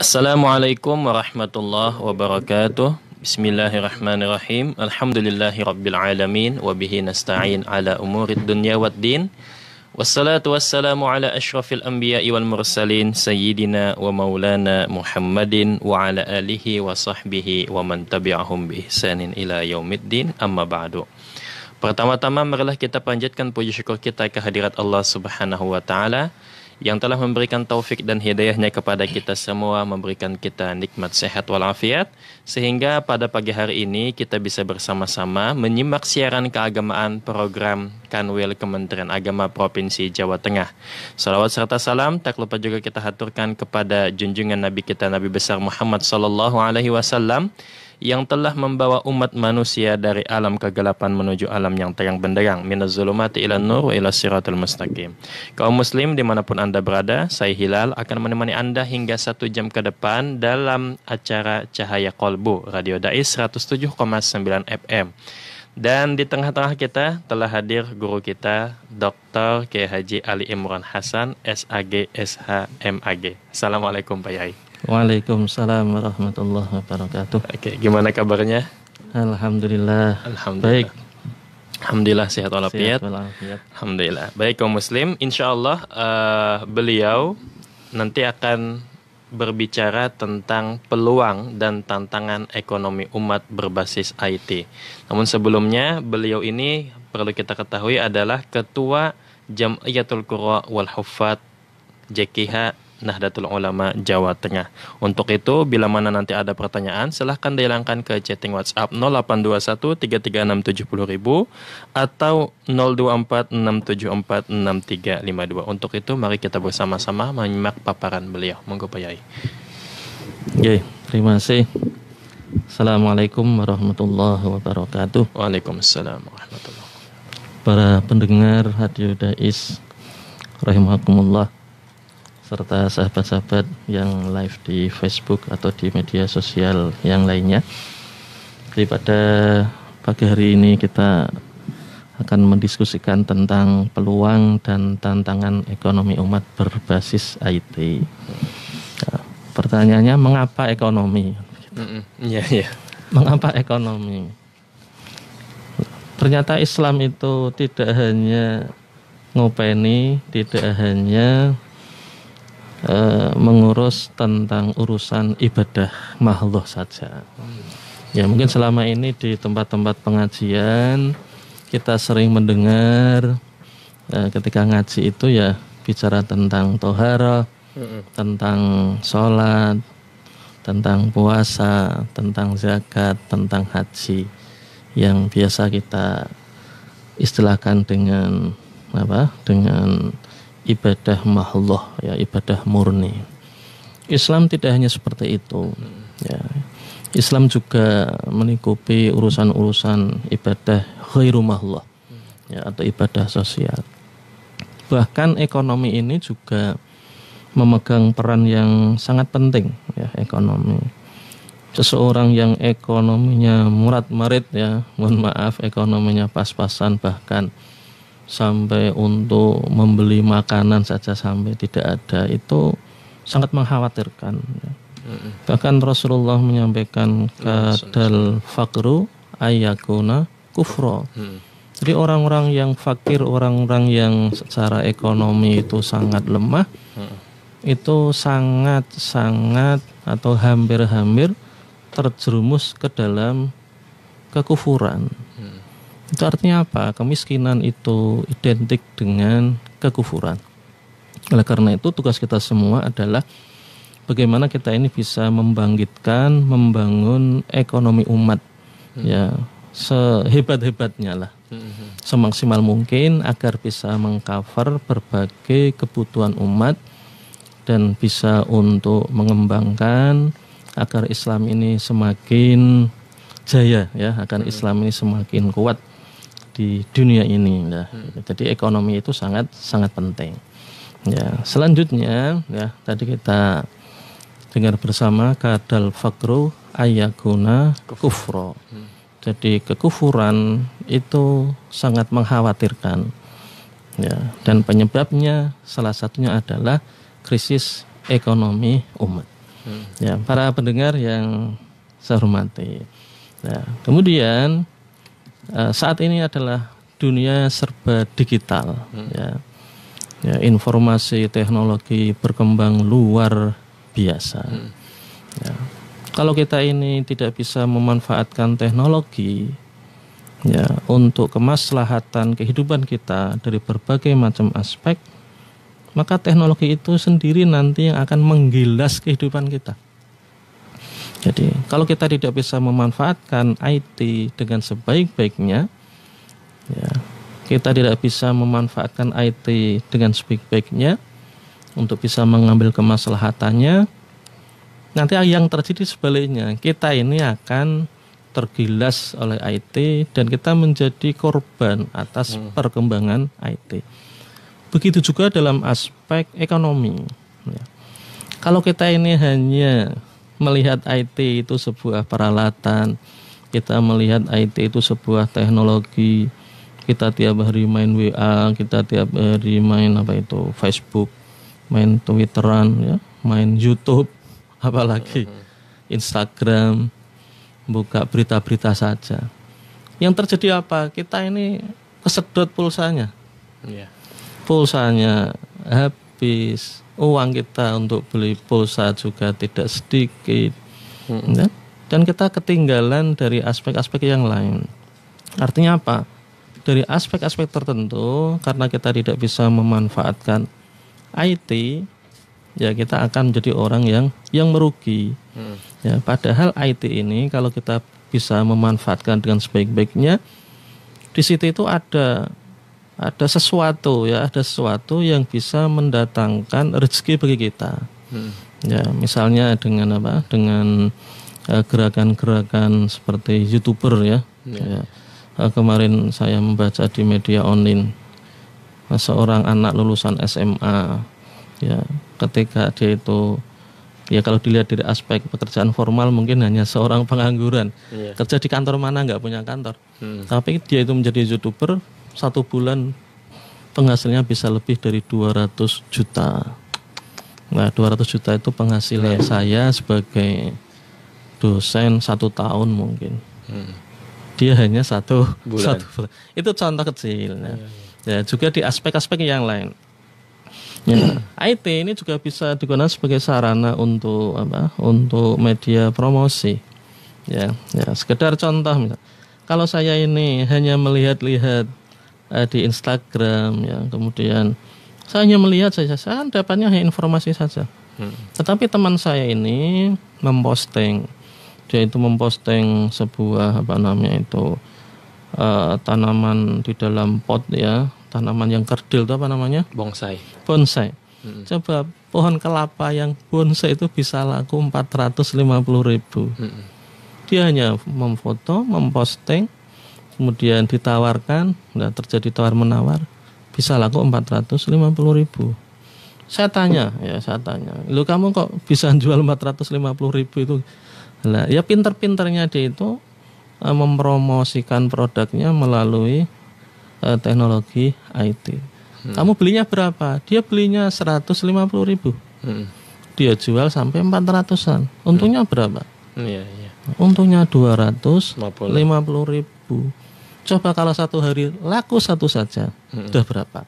Assalamualaikum warahmatullahi wabarakatuh. Bismillahirrahmanirrahim. Alhamdulillahi rabbil alamin wa bihi nasta'in ala umurid dunya waddin. Wassalatu wassalamu ala asyrafil anbiya'i wal mursalin sayyidina wa maulana Muhammadin wa ala alihi wa sahbihi wa man tabi'ahum bi ihsanin ila yaumiddin, amma ba'du. Pertama-tama marilah kita panjatkan puji syukur kita kehadirat Allah Subhanahu wa taala yang telah memberikan taufik dan hidayahnya kepada kita semua, memberikan kita nikmat sehat walafiat, sehingga pada pagi hari ini kita bisa bersama-sama menyimak siaran keagamaan program Kanwil Kementerian Agama Provinsi Jawa Tengah. Salawat serta salam tak lupa juga kita haturkan kepada junjungan Nabi kita, Nabi besar Muhammad SAW, yang telah membawa umat manusia dari alam kegelapan menuju alam yang terang benderang, minaz zulumati ilan nur wa ila siratal mustaqim. Kaum muslim dimanapun Anda berada, saya Hilal akan menemani Anda hingga 1 jam ke depan dalam acara Cahaya Kolbu Radio Dais 107,9 FM. Dan di tengah-tengah kita telah hadir guru kita, Dr. Kiai Haji Ali Imran Hasan, SAG, SH, MAG. Assalamualaikum Pak Yai. Waalaikumsalam warahmatullahi wabarakatuh. Oke, gimana kabarnya? Alhamdulillah. Alhamdulillah. Baik. Alhamdulillah sehat walafiat. Alhamdulillah. Baik kaum muslim, insyaallah beliau nanti akan berbicara tentang peluang dan tantangan ekonomi umat berbasis IT. Namun sebelumnya beliau ini perlu kita ketahui adalah Ketua Jam'iyatul Qurra wal Huffaz JKH Nahdlatul Ulama Jawa Tengah. Untuk itu, bila mana nanti ada pertanyaan, silahkan dihilangkan ke chatting WhatsApp 0821 336 70.000 atau 024 674 6352. Untuk itu, mari kita bersama-sama menyimak paparan beliau. Monggo Pak Yai. Oke, terima kasih. Assalamualaikum warahmatullahi wabarakatuh. Waalaikumsalam warahmatullahi wabarakatuh. Para pendengar Radio Dais rahimakumullah, serta sahabat-sahabat yang live di Facebook atau di media sosial yang lainnya. Jadi pada pagi hari ini kita akan mendiskusikan tentang peluang dan tantangan ekonomi umat berbasis IT. Nah, pertanyaannya, mengapa ekonomi? Mengapa ekonomi? Ternyata Islam itu tidak hanya ngopeni, tidak hanya mengurus tentang urusan ibadah mahdoh saja. Ya, mungkin selama ini di tempat-tempat pengajian kita sering mendengar ketika ngaji itu ya bicara tentang toharah, tentang sholat, tentang puasa, tentang zakat, tentang haji, yang biasa kita istilahkan dengan apa? Dengan ibadah mahdoh, ya, ibadah murni. Islam tidak hanya seperti itu, ya. Islam juga menikupi urusan-urusan ibadah ghairu mahdoh, ya, atau ibadah sosial. Bahkan ekonomi ini juga memegang peran yang sangat penting, ya, ekonomi. Seseorang yang ekonominya murat-marit, ya, mohon maaf, ekonominya pas-pasan, bahkan sampai untuk membeli makanan saja sampai tidak ada, itu sangat mengkhawatirkan. Bahkan Rasulullah menyampaikan kadal fakru ayyakuna kufro. Jadi orang-orang yang fakir, orang-orang yang secara ekonomi itu sangat lemah, itu sangat-sangat atau hampir-hampir terjerumus ke dalam kekufuran. Itu artinya apa? Kemiskinan itu identik dengan kekufuran. Oleh karena itu tugas kita semua adalah bagaimana kita ini bisa membangkitkan, membangun ekonomi umat, ya, sehebat-hebatnya lah, semaksimal mungkin agar bisa mengcover berbagai kebutuhan umat dan bisa untuk mengembangkan agar Islam ini semakin jaya, ya, agar Islam ini semakin kuat di dunia ini. Nah, jadi ekonomi itu sangat penting. Ya, selanjutnya, ya, tadi kita dengar bersama kadal fakru ayyakuna kufro. Jadi kekufuran itu sangat mengkhawatirkan. Ya, dan penyebabnya salah satunya adalah krisis ekonomi umat. Ya, para pendengar yang saya hormati. Nah, kemudian saat ini adalah dunia serba digital, ya. Ya, informasi teknologi berkembang luar biasa. Ya. Kalau kita ini tidak bisa memanfaatkan teknologi, ya, untuk kemaslahatan kehidupan kita dari berbagai macam aspek, maka teknologi itu sendiri nanti yang akan menggilas kehidupan kita. Jadi kalau kita tidak bisa memanfaatkan IT dengan sebaik-baiknya, ya, kita tidak bisa memanfaatkan IT dengan sebaik-baiknya untuk bisa mengambil kemaslahatannya, nanti yang terjadi sebaliknya, kita ini akan tergilas oleh IT dan kita menjadi korban atas perkembangan IT. Begitu juga dalam aspek ekonomi. Ya. Kalau kita ini hanya melihat IT itu sebuah peralatan, kita melihat IT itu sebuah teknologi, kita tiap hari main WA, kita tiap hari main Facebook, main Twitteran, ya, main YouTube, apalagi Instagram, buka berita-berita saja. Yang terjadi apa? Kita ini kesedot pulsanya. Yeah. Pulsanya habis, uang kita untuk beli pulsa juga tidak sedikit, ya? Dan kita ketinggalan dari aspek-aspek yang lain. Artinya apa? Dari aspek-aspek tertentu, karena kita tidak bisa memanfaatkan IT, ya kita akan menjadi orang yang merugi. Ya, padahal IT ini kalau kita bisa memanfaatkan dengan sebaik-baiknya, di situ itu ada sesuatu, ya, ada sesuatu yang bisa mendatangkan rezeki bagi kita. Ya, misalnya dengan apa? Dengan gerakan-gerakan seperti YouTuber, ya. Ya. Kemarin saya membaca di media online seorang anak lulusan SMA, ya, ketika dia itu, ya kalau dilihat dari aspek pekerjaan formal mungkin hanya seorang pengangguran, kerja di kantor mana nggak punya kantor, tapi dia itu menjadi YouTuber, 1 bulan penghasilnya bisa lebih dari 200 juta. Nah, 200 juta itu penghasilan saya sebagai dosen 1 tahun mungkin. Dia hanya satu bulan. Itu contoh kecil. Ya, juga di aspek-aspek yang lain. Ya, IT ini juga bisa digunakan sebagai sarana untuk apa? Untuk media promosi. Ya, sekedar contoh misal. Kalau saya ini hanya melihat-lihat di Instagram, ya, kemudian saya hanya melihat saja, saya dapatnya hanya informasi saja. Tetapi teman saya ini memposting, dia itu memposting sebuah tanaman di dalam pot, ya, tanaman yang kerdil itu apa namanya? Bonsai. Coba pohon kelapa yang bonsai itu bisa laku 450.000. Dia hanya memfoto, memposting, kemudian ditawarkan, nah terjadi tawar-menawar, bisa laku 450.000. Saya tanya, lu kamu kok bisa jual 450.000 itu? Lah, ya pinter-pinternya dia itu mempromosikan produknya melalui teknologi IT. Kamu belinya berapa? Dia belinya 150.000. Dia jual sampai 400-an. Untungnya berapa? Untungnya 250.000. Coba kalau 1 hari laku 1 saja, sudah berapa?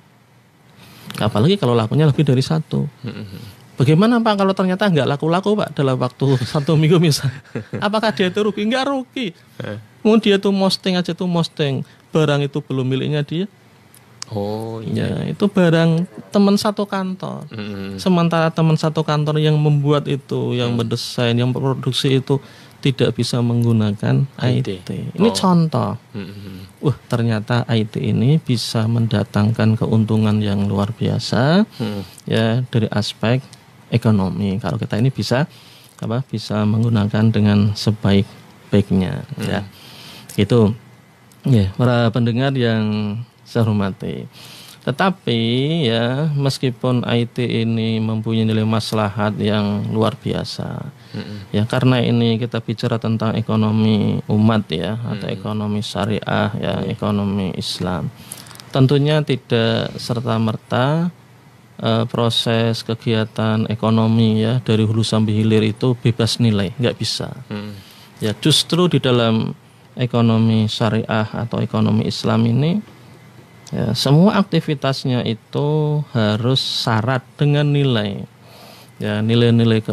Apalagi kalau lakunya lebih dari 1. Bagaimana Pak kalau ternyata nggak laku-laku Pak dalam waktu 1 minggu misalnya? Apakah dia itu rugi? Nggak rugi. Dia tuh posting barang itu belum miliknya dia. Ya, itu barang teman satu kantor. Sementara teman satu kantor yang membuat itu, yang mendesain, yang memproduksi itu tidak bisa menggunakan IT. Ini contoh. Ternyata IT ini bisa mendatangkan keuntungan yang luar biasa, ya, dari aspek ekonomi. Kalau kita ini bisa menggunakan dengan sebaik-baiknya, ya. Itu, ya, para pendengar yang saya hormati. Tetapi, ya, meskipun IT ini mempunyai nilai maslahat yang luar biasa, ya, karena ini kita bicara tentang ekonomi umat, ya, atau ekonomi syariah, ya, ekonomi Islam. Tentunya tidak serta-merta proses kegiatan ekonomi ya dari hulu sampai hilir itu bebas nilai, nggak bisa. Ya justru di dalam ekonomi syariah atau ekonomi Islam ini ya, semua aktivitasnya itu harus syarat dengan nilai. Ya nilai-nilai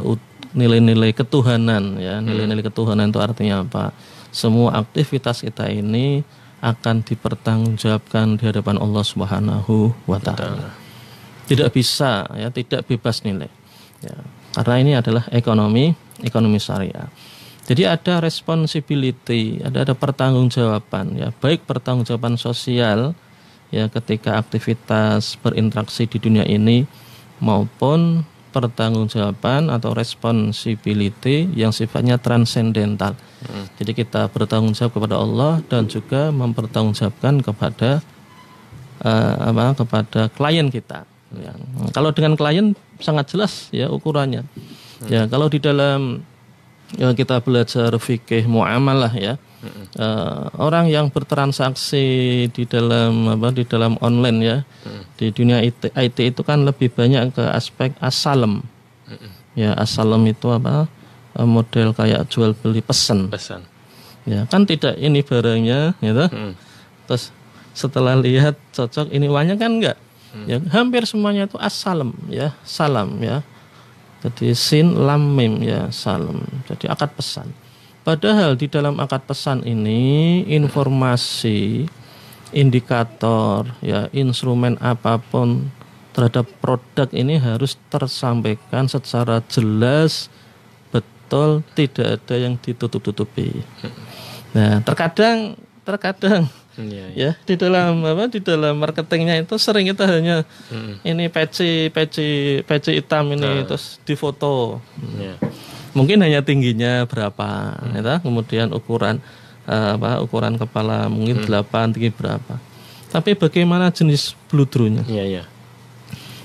ketuhanan ya, nilai-nilai ketuhanan itu artinya apa? Semua aktivitas kita ini akan dipertanggungjawabkan di hadapan Allah Subhanahu wa taala. Tidak bisa ya, tidak bebas nilai. Ya, karena ini adalah ekonomi syariah. Jadi ada responsibility, ada pertanggungjawaban ya, baik pertanggungjawaban sosial ya ketika aktivitas berinteraksi di dunia ini maupun pertanggungjawaban atau responsibility yang sifatnya transendental. Jadi kita bertanggung jawab kepada Allah dan juga mempertanggungjawabkan kepada kepada klien kita. Ya. Kalau dengan klien sangat jelas ya ukurannya. Ya kalau di dalam ya, kita belajar fikih muamalah ya, orang yang bertransaksi di dalam online ya, di dunia IT itu kan lebih banyak ke aspek as-salam. Ya as-salam itu model kayak jual beli pesan. Ya kan tidak ini barangnya gitu. Terus setelah lihat cocok ini uangnya kan enggak. Ya hampir semuanya itu as-salam ya, salam ya. Jadi sin lam mim ya, salam. Jadi akad pesan. Padahal di dalam akad pesan ini informasi, indikator ya, instrumen apapun terhadap produk ini harus tersampaikan secara jelas, betul, tidak ada yang ditutup-tutupi. Nah, terkadang ya di dalam marketingnya itu sering kita hanya ini peci hitam ini terus difoto. Mungkin hanya tingginya berapa, ya, kemudian ukuran kepala mungkin 8, tinggi berapa. Tapi bagaimana jenis bludrunya?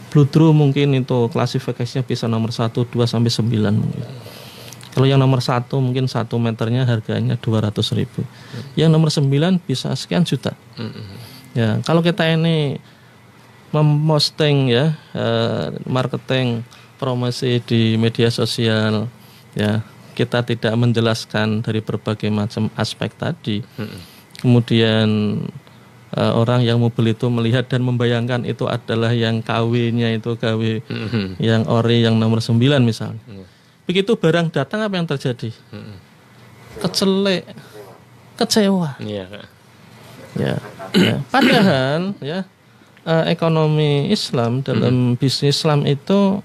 Bludru mungkin itu klasifikasinya bisa nomor 1, 2 sampai 9 mungkin. Kalau yang nomor 1 mungkin 1 meternya harganya 200.000. Yang nomor 9 bisa sekian juta. Ya, kalau kita ini memposting ya marketing promosi di media sosial ya, kita tidak menjelaskan dari berbagai macam aspek tadi. Kemudian orang yang mau beli itu melihat dan membayangkan itu adalah yang KW-nya itu KW yang ori yang nomor 9 misalnya. Begitu barang datang apa yang terjadi? Kecelek, kecewa. Ya. Padahal ya ekonomi Islam dalam bisnis Islam itu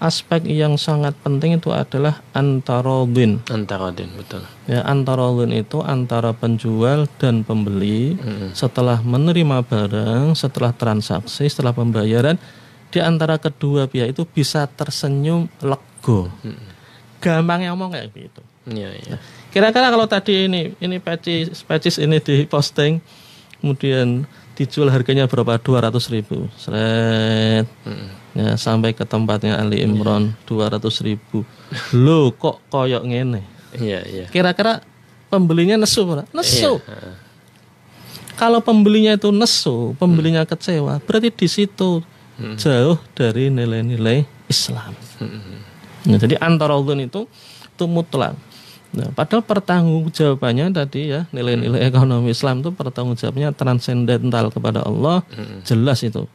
aspek yang sangat penting itu adalah antarodin. Betul. Ya, antarodin itu antara penjual dan pembeli setelah menerima barang, setelah transaksi, setelah pembayaran, di antara kedua pihak itu bisa tersenyum lega. Gampangnya ngomong kayak gitu. Kira-kira kalau tadi ini patches ini diposting, kemudian dijual harganya berapa? 200.000. Seret. Ya, sampai ke tempatnya Ali Imron 200.000. Loh kok koyok ngene? Kira-kira pembelinya nesu ora? Nesu. Kalau pembelinya itu nesu, pembelinya kecewa, berarti di situ jauh dari nilai-nilai Islam. Nah, jadi antarodun itu mutlak. Nah, padahal pertanggungjawabannya tadi ya, nilai-nilai ekonomi Islam itu pertanggungjawabannya transendental kepada Allah, jelas itu.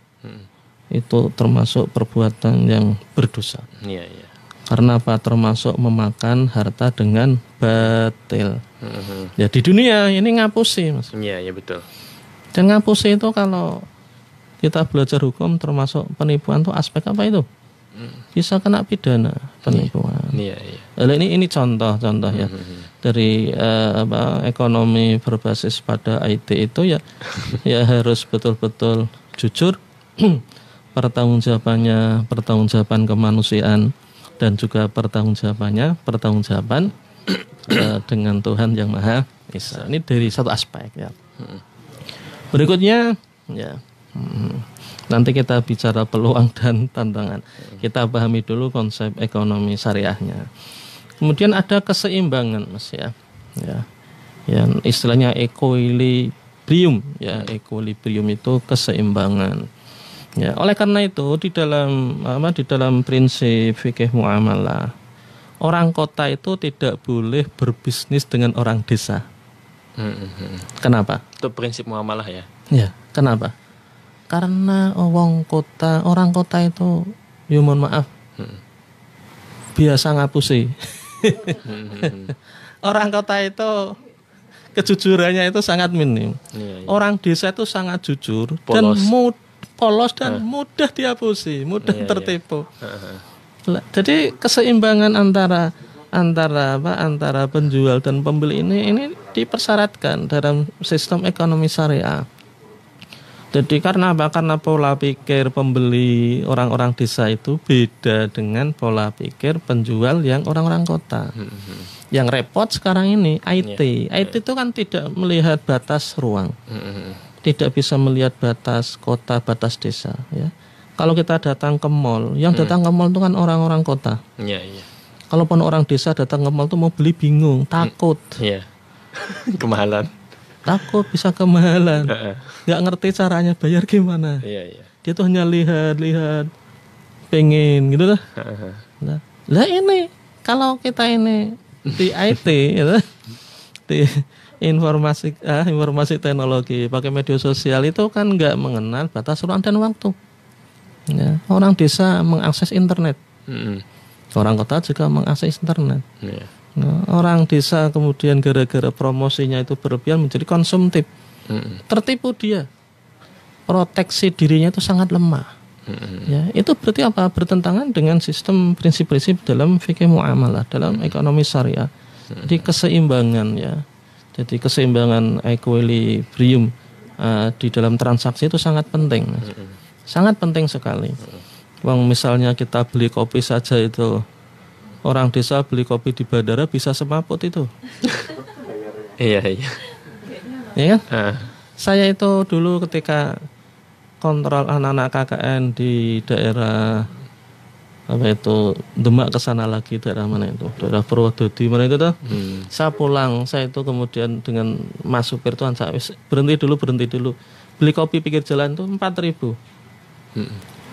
Itu termasuk perbuatan yang berdosa. Karena apa? Termasuk memakan harta dengan batil. Ya di dunia ini ngapusi, Mas. Betul. Dan ngapusi itu kalau kita belajar hukum termasuk penipuan itu aspek apa itu? Bisa kena pidana penipuan. Ini contoh ya dari ekonomi berbasis pada IT itu ya harus betul-betul jujur, pertanggungjawaban kemanusiaan dan juga pertanggungjawaban dengan Tuhan yang Maha Esa. Ini dari satu aspek ya. Berikutnya ya. Nanti kita bicara peluang dan tantangan. Kita pahami dulu konsep ekonomi syariahnya. Kemudian ada keseimbangan, Mas ya. Yang istilahnya equilibrium ya. Equilibrium itu keseimbangan. Ya, oleh karena itu di dalam prinsip fikih muamalah, orang kota itu tidak boleh berbisnis dengan orang desa. Kenapa? Itu prinsip muamalah ya. Ya, kenapa? Karena orang kota itu, ya mohon maaf, biasa ngapusi. Orang kota itu kejujurannya itu sangat minim. Iya. Orang desa itu sangat jujur Polos. dan polos dan mudah diapusi, mudah tertipu. Jadi keseimbangan antara penjual dan pembeli ini dipersyaratkan dalam sistem ekonomi syariah. Jadi karena apa? Karena pola pikir pembeli orang-orang desa itu beda dengan pola pikir penjual yang orang-orang kota. Yang repot sekarang ini IT. IT itu kan tidak melihat batas ruang. Tidak bisa melihat batas kota, batas desa, ya. Kalau kita datang ke mall, yang datang ke mall itu kan orang-orang kota. Iya. Kalaupun orang desa datang ke mall itu mau beli bingung, takut. Iya. Kemahalan. Takut bisa kemahalan. Nggak ngerti caranya bayar gimana. Iya. Dia tuh hanya lihat, pengen gitu lah. Lah ini kalau kita ini di IT gitu, di informasi teknologi pakai media sosial itu kan nggak mengenal batas ruang dan waktu. Ya, orang desa mengakses internet, orang kota juga mengakses internet. Nah, orang desa kemudian gara-gara promosinya itu berlebihan menjadi konsumtif, tertipu dia, proteksi dirinya itu sangat lemah. Ya, itu berarti apa? Bertentangan dengan sistem prinsip-prinsip dalam fikih muamalah, dalam ekonomi syariah. Jadi keseimbangan, ya. Jadi keseimbangan equilibrium di dalam transaksi itu sangat penting. Sangat penting sekali. Misalnya kita beli kopi saja itu, orang desa beli kopi di bandara bisa semaput itu. Iya. Ya kan? Saya itu dulu ketika kontrol anak-anak KKN di daerah Demak ke sana lagi, daerah mana itu? Daerah Purwodadi mana itu tuh? Saya pulang, saya itu kemudian dengan Mas supir tuh saya berhenti dulu. Beli kopi pinggir jalan tuh 4.000.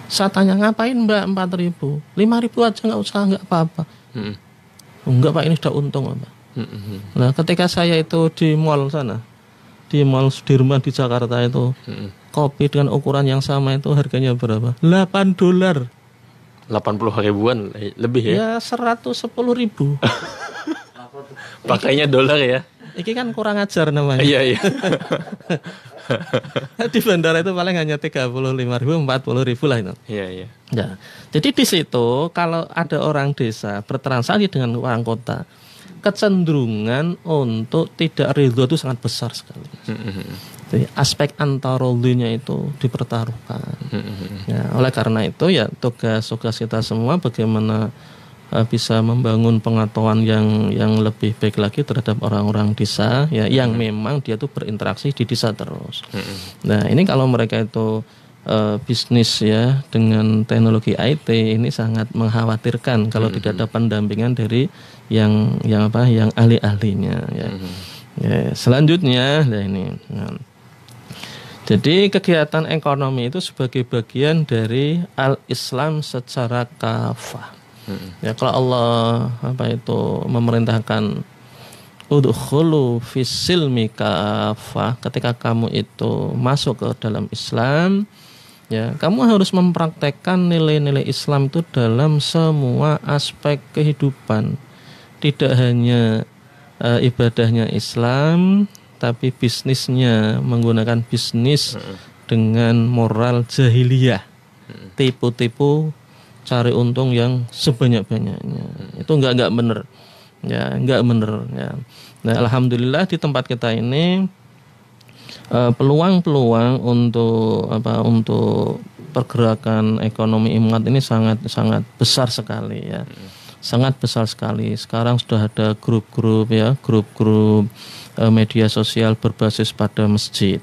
Saya tanya, ngapain Mbak 4.000? 5.000 aja nggak usah, nggak apa-apa. Enggak Pak, ini sudah untung Pak. Nah ketika saya itu di mall sana, di mall Sudirman di Jakarta itu, kopi dengan ukuran yang sama itu harganya berapa? $8. 80 ribuan lebih ya? Ya 110.000. Pakainya dolar ya? Ini kan kurang ajar namanya. Iya. Di bandara itu paling hanya 35.000, 40.000 lah itu. Iya. Ya. Jadi di situ kalau ada orang desa bertransaksi dengan orang kota, kecenderungan untuk tidak ridho itu sangat besar sekali. Jadi aspek antarodhinya itu dipertaruhkan. Ya, oleh karena itu ya tugas kita semua bagaimana bisa membangun pengetahuan yang lebih baik lagi terhadap orang-orang desa, ya, yang memang dia tuh berinteraksi di desa terus. Nah ini kalau mereka itu bisnis ya dengan teknologi IT ini sangat mengkhawatirkan kalau tidak ada pendampingan dari yang ahli-ahlinya. Ya. Selanjutnya, nah ini. Jadi kegiatan ekonomi itu sebagai bagian dari al-Islam secara kafah. Ya, kalau Allah memerintahkan udkhulu fis-silmi kafah, ketika kamu itu masuk ke dalam Islam, ya, kamu harus mempraktekkan nilai-nilai Islam itu dalam semua aspek kehidupan. Tidak hanya ibadahnya Islam, tapi bisnisnya menggunakan bisnis dengan moral jahiliyah, tipu-tipu, cari untung yang sebanyak-banyaknya. Itu enggak benar. Ya, enggak benar ya. Nah, alhamdulillah di tempat kita ini peluang-peluang untuk pergerakan ekonomi umat ini sangat besar sekali ya. Sangat besar sekali. Sekarang sudah ada grup-grup media sosial berbasis pada masjid,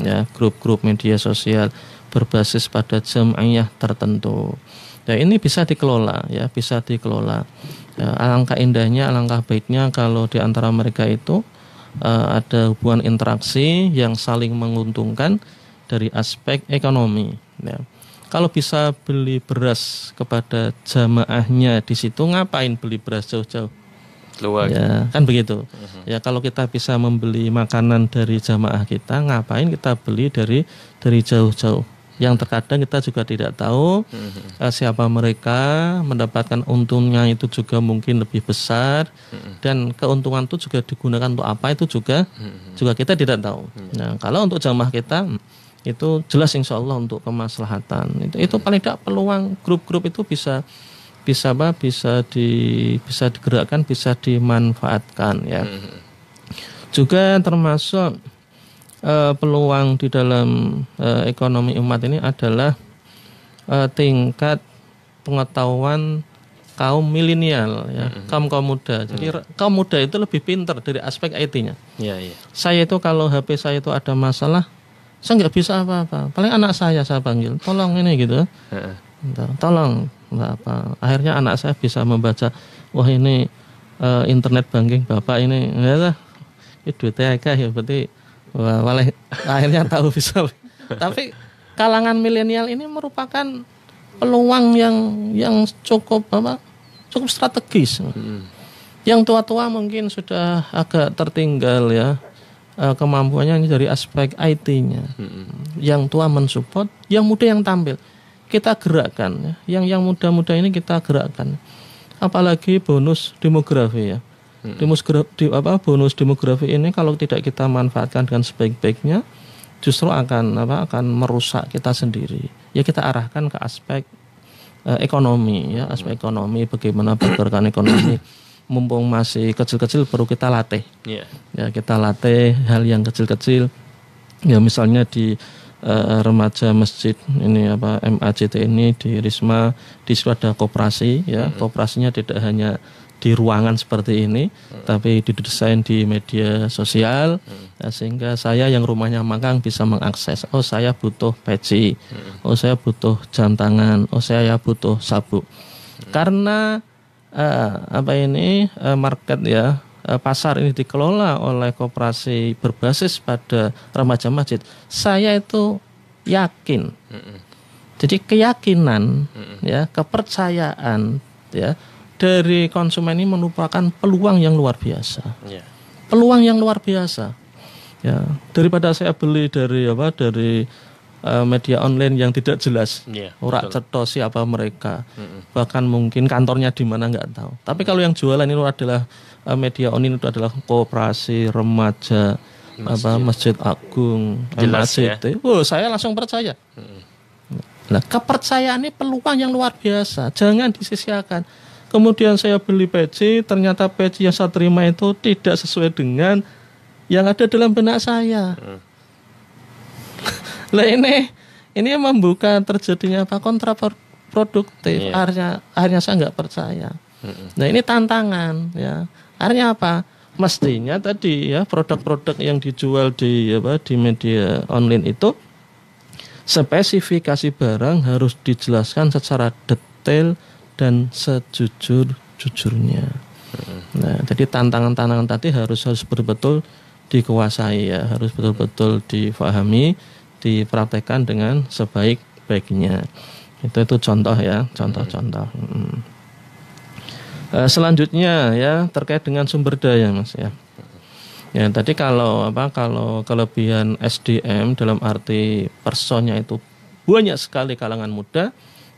ya, grup-grup media sosial berbasis pada jamaah tertentu. Ya, ini bisa dikelola, ya, bisa dikelola. Ya, alangkah indahnya, alangkah baiknya kalau di antara mereka itu ada hubungan interaksi yang saling menguntungkan dari aspek ekonomi. Ya. kalau bisa beli beras kepada jamaahnya di situ, ngapain beli beras jauh-jauh? Luar. Ya, kan begitu. Ya, kalau kita bisa membeli makanan dari jamaah kita, ngapain kita beli dari jauh-jauh? Yang terkadang kita juga tidak tahu siapa mereka, mendapatkan untungnya itu juga mungkin lebih besar, dan keuntungan itu juga digunakan untuk apa itu juga kita tidak tahu. Nah, kalau untuk jamaah kita itu jelas insya Allah untuk kemaslahatan. Itu paling tidak peluang grup-grup itu bisa digerakkan, bisa dimanfaatkan ya. Juga termasuk peluang di dalam ekonomi umat ini adalah tingkat pengetahuan kaum milenial ya, kaum muda. Jadi kaum muda itu lebih pintar dari aspek IT-nya. Ya, ya. Saya itu kalau HP saya itu ada masalah, saya nggak bisa apa-apa. Paling anak saya panggil, tolong ini gitu. Tolong, nggak apa. Akhirnya anak saya bisa membaca, wah ini internet banking bapak ini, ya itu TK ya, berarti wah, akhirnya tahu bisa. Tapi kalangan milenial ini merupakan peluang yang cukup strategis. Yang tua-tua mungkin sudah agak tertinggal ya. Kemampuannya dari aspek IT-nya. Yang tua mensupport, yang muda yang tampil. Kita gerakkan ya. Yang muda-muda ini kita gerakkan. Apalagi bonus demografi ya. Bonus demografi ini kalau tidak kita manfaatkan dengan sebaik-baiknya, justru akan merusak kita sendiri. Ya, kita arahkan ke aspek ekonomi ya, aspek ekonomi, bagaimana pergerakan ekonomi. Mumpung masih kecil-kecil perlu kita latih. Ya, kita latih hal yang kecil-kecil. Ya, misalnya di remaja masjid ini MAJT ini di Risma, di situ ada koperasi ya. Koperasinya tidak hanya di ruangan seperti ini, tapi didesain di media sosial, ya, sehingga saya yang rumahnya magang bisa mengakses. Oh, saya butuh peci. Oh, saya butuh jam tangan. Oh, saya butuh sabuk. Karena market ya, pasar ini dikelola oleh koperasi berbasis pada remaja masjid. Saya itu yakin. Jadi keyakinan ya, kepercayaan ya dari konsumen ini merupakan peluang yang luar biasa. Peluang yang luar biasa. Ya, daripada saya beli dari media online yang tidak jelas, ora ceto siapa mereka, bahkan mungkin kantornya di mana nggak tahu. Tapi kalau yang jualan itu adalah media online, itu adalah koperasi remaja, Masjid Agung, MAJT, saya langsung percaya. Nah, kepercayaan ini peluang yang luar biasa, jangan disia-siakan. Kemudian saya beli peci, ternyata peci yang saya terima itu tidak sesuai dengan yang ada dalam benak saya. Lah ini membuka terjadinya kontraproduktif. Akhirnya saya nggak percaya. Nah, ini tantangan ya. Akhirnya apa? Mestinya tadi ya, produk-produk yang dijual di media online itu spesifikasi barang harus dijelaskan secara detail dan sejujur-jujurnya. Nah, jadi tantangan-tantangan tadi harus betul-betul dikuasai ya, harus betul-betul difahami, dipraktekkan dengan sebaik-baiknya. Itu contoh ya, contoh-contoh. Selanjutnya ya, terkait dengan sumber daya Mas ya. Ya, tadi kalau kelebihan SDM dalam arti personnya itu banyak sekali kalangan muda,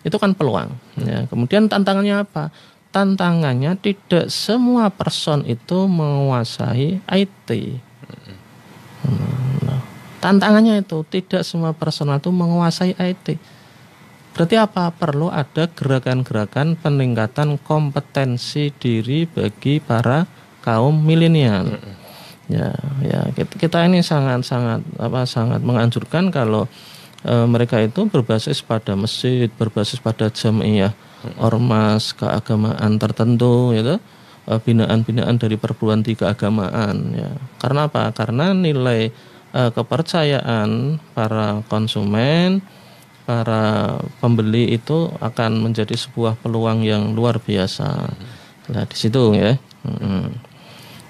itu kan peluang. Ya, kemudian tantangannya apa? Tantangannya tidak semua person itu menguasai IT. Tantangannya itu tidak semua personal itu menguasai IT. Berarti apa? Perlu ada gerakan-gerakan peningkatan kompetensi diri bagi para kaum milenial. Ya, kita ini sangat menganjurkan kalau mereka itu berbasis pada masjid, berbasis pada jamiah, ormas keagamaan tertentu, gitu. Binaan-binaan dari perguruan tinggi keagamaan. Ya. Karena apa? Karena nilai kepercayaan para konsumen, para pembeli itu akan menjadi sebuah peluang yang luar biasa. Nah, di situ ya.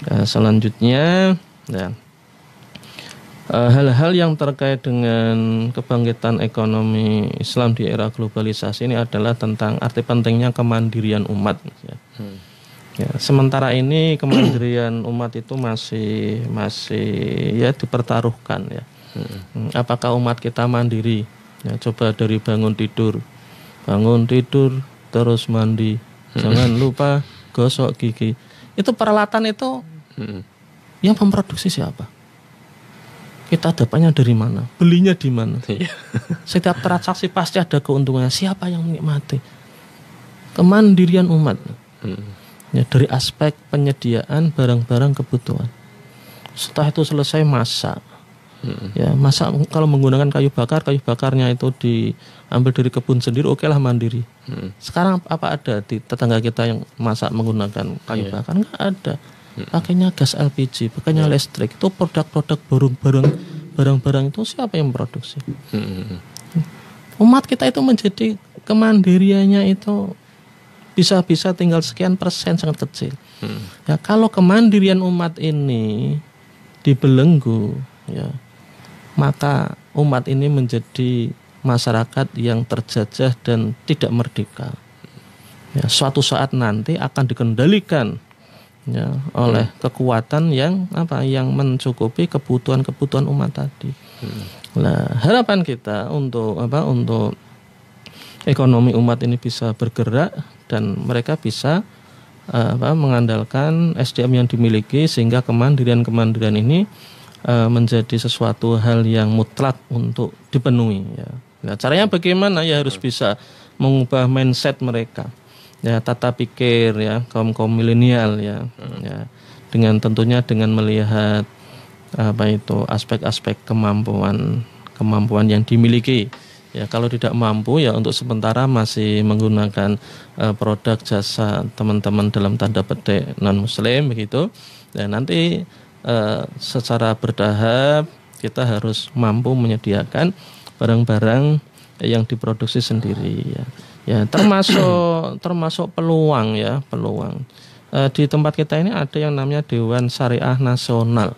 Selanjutnya ya, hal-hal yang terkait dengan kebangkitan ekonomi Islam di era globalisasi ini adalah tentang arti pentingnya kemandirian umat. Ya, sementara ini kemandirian umat itu masih ya dipertaruhkan ya. Apakah umat kita mandiri? Ya, coba dari bangun tidur terus mandi, jangan lupa gosok gigi. Itu peralatan itu yang memproduksi siapa? Kita dapatnya dari mana? Belinya di mana? Setiap transaksi pasti ada keuntungannya. Siapa yang menikmati? Kemandirian umat. Ya, dari aspek penyediaan barang-barang kebutuhan. Setelah itu selesai masak. Ya, masak kalau menggunakan kayu bakarnya itu diambil dari kebun sendiri, oke lah mandiri. Sekarang apa ada di tetangga kita yang masak menggunakan kayu bakar? Enggak ada. Pakainya gas LPG, pakainya listrik. Itu produk-produk barang-barang itu siapa yang memproduksi? Umat kita itu menjadi kemandiriannya itu bisa tinggal sekian persen, sangat kecil. Ya, kalau kemandirian umat ini dibelenggu, ya, maka umat ini menjadi masyarakat yang terjajah dan tidak merdeka. Ya, suatu saat nanti akan dikendalikan ya oleh kekuatan yang mencukupi kebutuhan umat tadi. Nah, harapan kita untuk ekonomi umat ini bisa bergerak dan mereka bisa mengandalkan SDM yang dimiliki sehingga kemandirian ini menjadi sesuatu hal yang mutlak untuk dipenuhi ya. Nah, caranya bagaimana? Ya harus bisa mengubah mindset mereka. Ya, tata pikir ya kaum milenial ya, dengan tentunya dengan melihat aspek-aspek kemampuan yang dimiliki. Ya, kalau tidak mampu ya untuk sementara masih menggunakan produk jasa teman-teman dalam tanda petik non muslim begitu. Dan nanti secara bertahap kita harus mampu menyediakan barang-barang yang diproduksi sendiri ya. Ya, termasuk peluang. Di tempat kita ini ada yang namanya Dewan Syariah Nasional.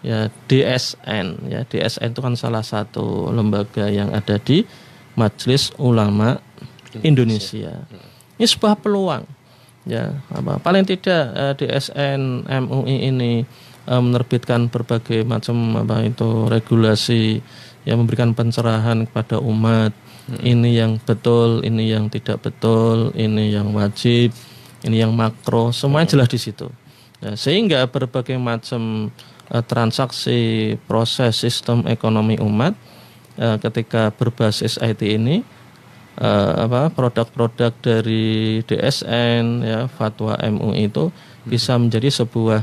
Ya, DSN. Ya, DSN itu kan salah satu lembaga yang ada di Majelis Ulama Indonesia. Ini sebuah peluang. Ya, paling tidak DSN MUI ini menerbitkan berbagai macam regulasi yang memberikan pencerahan kepada umat. Ini yang betul, ini yang tidak betul, ini yang wajib, ini yang makro, semuanya jelas di situ. Ya, sehingga berbagai macam transaksi, proses, sistem ekonomi umat ketika berbasis IT ini, produk-produk dari DSN, ya, fatwa MUI itu bisa menjadi sebuah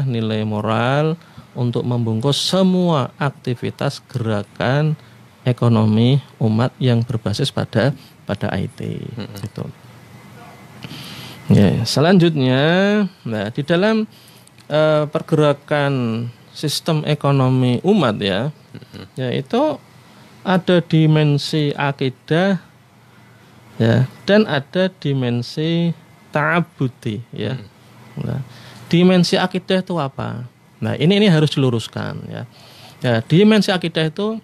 nilai moral untuk membungkus semua aktivitas gerakan ekonomi umat yang berbasis pada IT. Gitu. Ya, selanjutnya, nah, di dalam pergerakan sistem ekonomi umat ya, yaitu ada dimensi akidah ya dan ada dimensi ta'abudi ya. Nah, dimensi akidah itu apa? Nah, ini harus diluruskan ya. Ya, dimensi akidah itu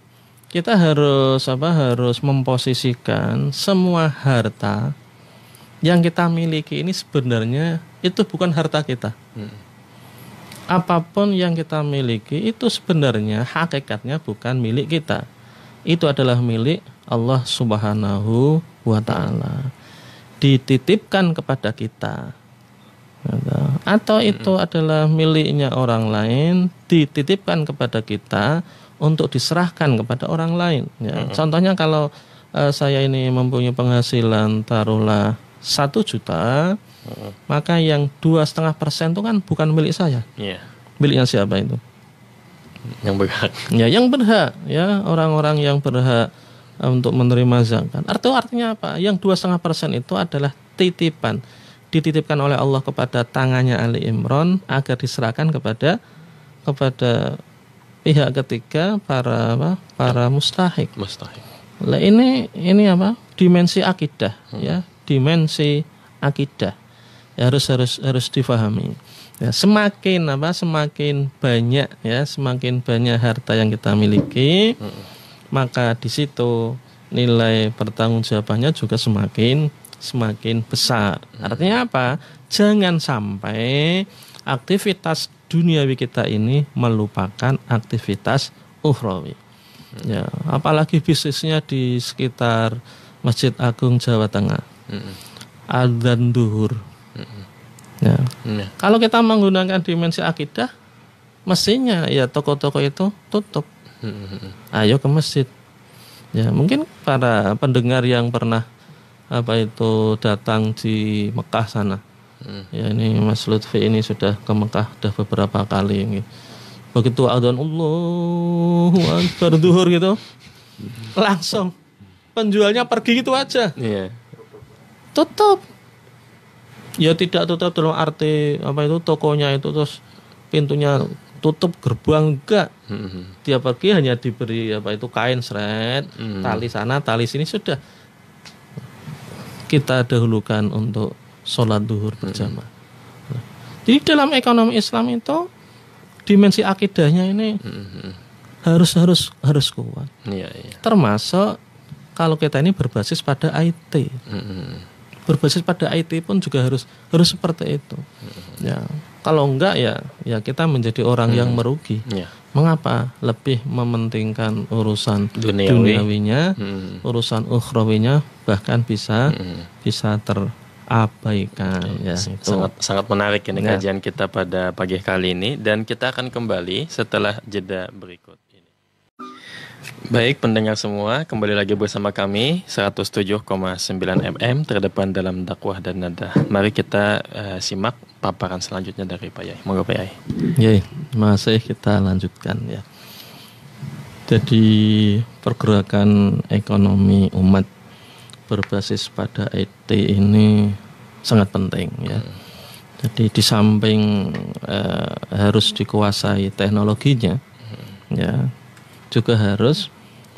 kita harus memposisikan semua harta yang kita miliki ini sebenarnya itu bukan harta kita. Apapun yang kita miliki itu sebenarnya hakikatnya bukan milik kita. Itu adalah milik Allah Subhanahu wa ta'ala. Dititipkan kepada kita. Atau itu adalah miliknya orang lain, dititipkan kepada kita untuk diserahkan kepada orang lain. Ya. Contohnya kalau saya ini mempunyai penghasilan taruhlah 1 juta, maka yang 2,5% itu kan bukan milik saya. Miliknya siapa itu? Yang berhak. Ya, yang berhak. Ya, orang-orang yang berhak untuk menerima zakat. Artinya apa? Yang 2,5% itu adalah titipan. Dititipkan oleh Allah kepada tangannya Ali Imran agar diserahkan kepada pihak ketiga para mustahik. Nah, ini dimensi akidah ya, dimensi akidah. Ya, harus difahami. Ya, semakin banyak ya, semakin banyak harta yang kita miliki, maka di situ nilai pertanggungjawabannya juga semakin besar. Artinya apa? Jangan sampai aktivitas duniawi kita ini melupakan aktivitas ukhrawi. Ya, apalagi bisnisnya di sekitar Masjid Agung Jawa Tengah. Adzan duhur. Ya. Kalau kita menggunakan dimensi akidah, mestinya ya toko-toko itu tutup. Ayo ke masjid. Ya, mungkin para pendengar yang pernah datang di Mekah sana. Ya, ini Mas Lutfi ini sudah ke Mekah sudah beberapa kali. Begitu adzan Allahu Akbar duhur gitu, langsung penjualnya pergi gitu aja. Tutup. Ya tidak tutup dalam arti tokonya itu terus pintunya tutup, gerbang enggak. Dia pergi hanya diberi kain seret, tali sana, tali sini, sudah. Kita dahulukan untuk sholat duhur berjamaah. Jadi dalam ekonomi Islam itu dimensi akidahnya ini harus kuat. Termasuk kalau kita ini berbasis pada IT. Berbasis pada IT pun juga harus seperti itu. Ya, kalau enggak ya kita menjadi orang yang merugi. Mengapa? Lebih mementingkan urusan duniawinya, urusan ukhrawinya bahkan bisa terabaikan. Ya, itu sangat menarik ini kajian kita pada pagi kali ini, dan kita akan kembali setelah jeda berikut. Baik pendengar semua, kembali lagi bersama kami 107,9 FM terdepan dalam dakwah dan nada. Mari kita simak paparan selanjutnya dari Pak Yai. Moga Pak Yai. Masih kita lanjutkan ya. Jadi pergerakan ekonomi umat berbasis pada IT ini sangat penting ya. Jadi di samping harus dikuasai teknologinya, ya, juga harus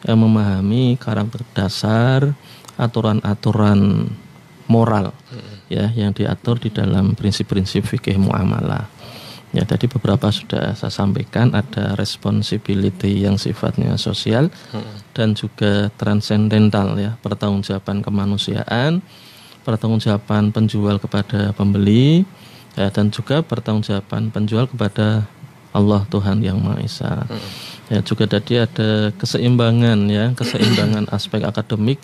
memahami karakter dasar, aturan-aturan moral ya yang diatur di dalam prinsip-prinsip fikih muamalah. Ya, tadi beberapa sudah saya sampaikan, ada responsibility yang sifatnya sosial dan juga transendental ya, pertanggungjawaban kemanusiaan, pertanggungjawaban penjual kepada pembeli ya, dan juga pertanggungjawaban penjual kepada Allah Tuhan yang Maha Esa. Ya, juga tadi ada keseimbangan ya, keseimbangan aspek akademik,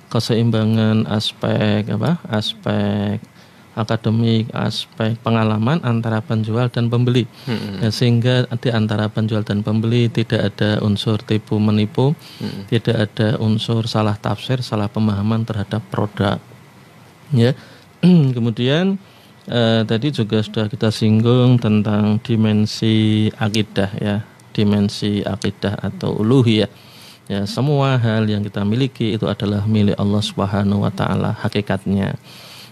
keseimbangan aspek aspek akademik, aspek pengalaman antara penjual dan pembeli. Ya, sehingga di antara penjual dan pembeli tidak ada unsur tipu menipu, tidak ada unsur salah tafsir, salah pemahaman terhadap produk. Ya. Kemudian tadi juga sudah kita singgung tentang dimensi akidah ya, dimensi akidah atau uluhiyah. Ya, semua hal yang kita miliki itu adalah milik Allah Subhanahu wa taala hakikatnya.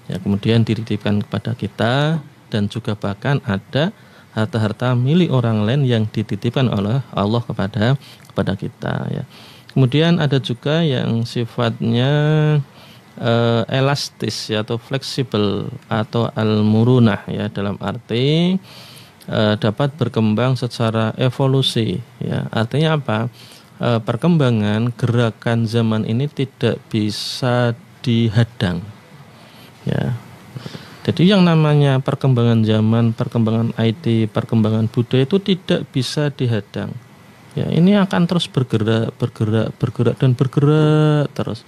Ya, kemudian dititipkan kepada kita, dan juga bahkan ada harta-harta milik orang lain yang dititipkan oleh Allah kepada kita ya. Kemudian ada juga yang sifatnya elastis ya, atau fleksibel atau al-murunah ya, dalam arti dapat berkembang secara evolusi ya. Artinya apa? Perkembangan gerakan zaman ini tidak bisa dihadang ya. Jadi yang namanya perkembangan zaman, perkembangan IT, perkembangan budaya itu tidak bisa dihadang. Ya, ini akan terus bergerak dan bergerak terus.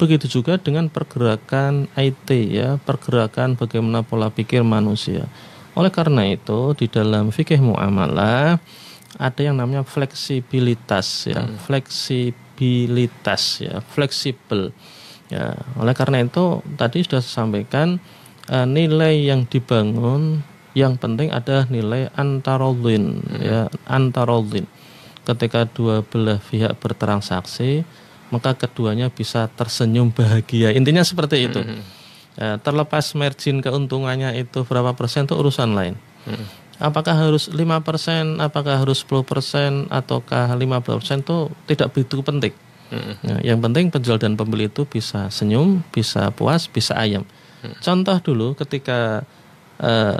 Begitu juga dengan pergerakan IT ya, pergerakan bagaimana pola pikir manusia. Oleh karena itu di dalam fikih muamalah ada yang namanya fleksibilitas ya, fleksibilitas ya, fleksibel. Ya, oleh karena itu tadi sudah saya sampaikan nilai yang dibangun yang penting ada nilai antarodin ya, antarodin. Ketika dua belah pihak bertransaksi, maka keduanya bisa tersenyum bahagia. Intinya seperti itu. Ya, terlepas margin keuntungannya itu berapa persen itu urusan lain. Apakah harus 5%, apakah harus 10%, ataukah 15% itu tidak begitu penting. Ya, yang penting penjual dan pembeli itu bisa senyum, bisa puas, bisa ayam. Contoh dulu ketika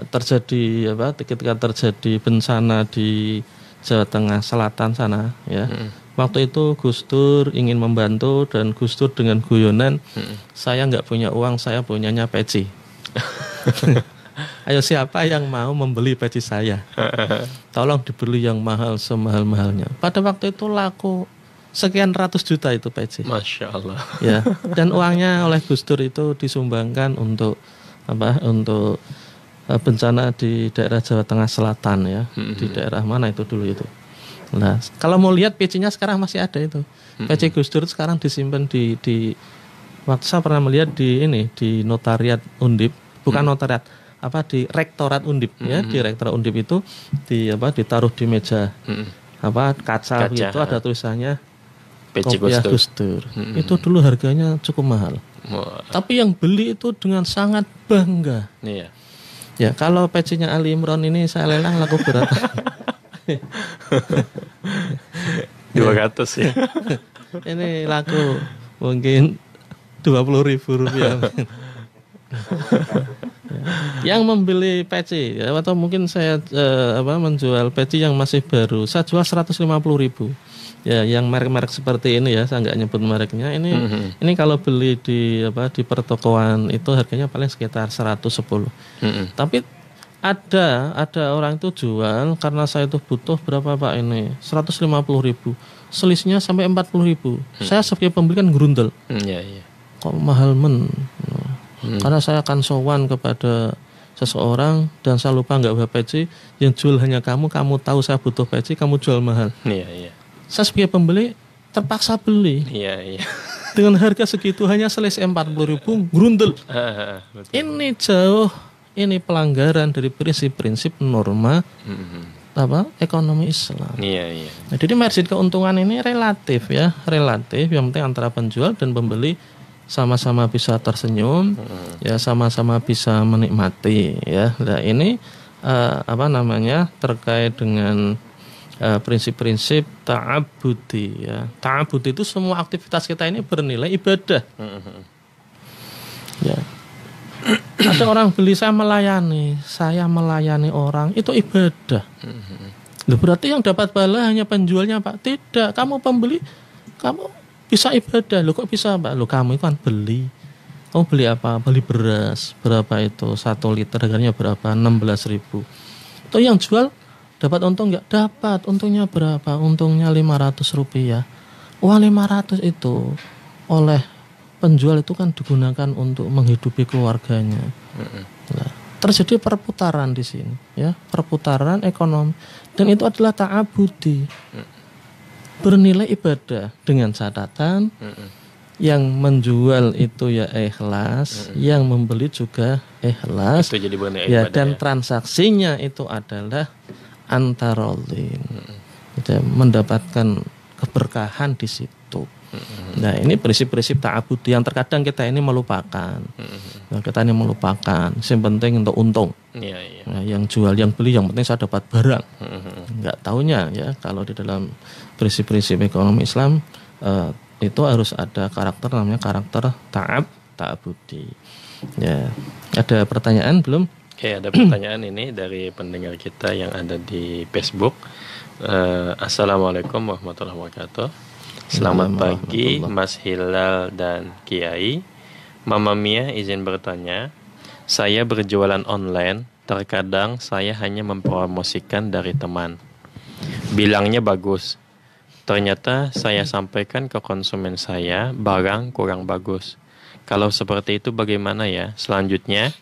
terjadi ketika terjadi bencana di Jawa Tengah Selatan sana ya. Waktu itu Gus Dur ingin membantu dan Gus Dur dengan guyonan, saya nggak punya uang, saya punyanya peci. Ayo siapa yang mau membeli peci saya? Tolong dibeli yang mahal semahal-mahalnya. Pada waktu itu laku sekian ratus juta itu peci. Masya Allah. Ya, dan uangnya oleh Gus Dur itu disumbangkan untuk untuk bencana di daerah Jawa Tengah Selatan ya. Di daerah mana itu dulu itu. Nah, kalau mau lihat pecinya sekarang masih ada itu. Peci Gus Dur sekarang disimpan di waktu saya pernah melihat di notariat Undip, bukan notariat, di rektorat Undip ya, di rektorat Undip itu ditaruh di meja kaca gitu, ada tulisannya peci Gus Dur. Itu dulu harganya cukup mahal. Tapi yang beli itu dengan sangat bangga. Iya. Ya, kalau pecinya Ali Imron ini saya lelang laku berapa? 200 ya. Ini laku mungkin 20.000 rupiah. Yang membeli peci ya, atau mungkin saya menjual peci yang masih baru, saya jual 150.000. Ya, yang merek-merek seperti ini ya, saya nggak nyebut mereknya. Ini kalau beli di pertokoan itu harganya paling sekitar 110. Tapi ada orang itu jual karena saya itu butuh berapa Pak ini? 150.000. Selisihnya sampai 40.000. Saya sebagai pembeli kan gerundel. Iya. Kok mahal karena saya akan sowan kepada seseorang dan saya lupa nggak bawa peci, yang jual hanya kamu tahu saya butuh peci, kamu jual mahal. Iya. Saya sebagai pembeli terpaksa beli. Iya. Dengan harga segitu hanya selisih 40.000, gerundel. Ini jauh, ini pelanggaran dari prinsip-prinsip norma ekonomi Islam. Iya. Nah, jadi margin keuntungan ini relatif ya, relatif. Yang penting antara penjual dan pembeli sama-sama bisa tersenyum, ya sama-sama bisa menikmati ya. Nah, ini terkait dengan prinsip-prinsip ta'abudi ya. Ta'abudi itu semua aktivitas kita ini bernilai ibadah. Ya. Ada orang beli, saya melayani orang, itu ibadah. Loh, berarti yang dapat pahala hanya penjualnya Pak? Tidak, kamu pembeli, kamu bisa ibadah. Loh kok bisa Pak? Loh kamu itu kan beli. Kamu beli apa? Beli beras. Berapa itu? 1 liter harganya berapa? 16.000. Itu yang jual dapat untung nggak? Dapat. Untungnya berapa? Untungnya 500 rupiah. Uang 500 itu oleh penjual itu kan digunakan untuk menghidupi keluarganya. Nah, terjadi perputaran di sini, ya, perputaran ekonomi, dan itu adalah ta'abudi, bernilai ibadah dengan catatan yang menjual itu ya ikhlas, yang membeli juga ikhlas, itu jadi bernilai ya, ibadah, dan ya. transaksinya itu adalah antarolin, mendapatkan keberkahan di situ. Nah, ini prinsip-prinsip ta'abudi yang terkadang kita ini melupakan. Yang penting untuk untung. Iya. Nah, yang jual, yang beli, yang penting saya dapat barang. Enggak taunya ya, kalau di dalam prinsip-prinsip ekonomi Islam itu harus ada karakter, namanya karakter ta'abudi. Ya, ada pertanyaan belum? Oke, ada pertanyaan ini dari pendengar kita yang ada di Facebook. Assalamualaikum warahmatullahi wabarakatuh. Selamat pagi Mas Hilal dan Kiai. Mama Mia izin bertanya. Saya berjualan online. Terkadang saya hanya mempromosikan dari teman. Bilangnya bagus. Ternyata saya sampaikan ke konsumen saya barang kurang bagus. Kalau seperti itu bagaimana ya? Selanjutnya,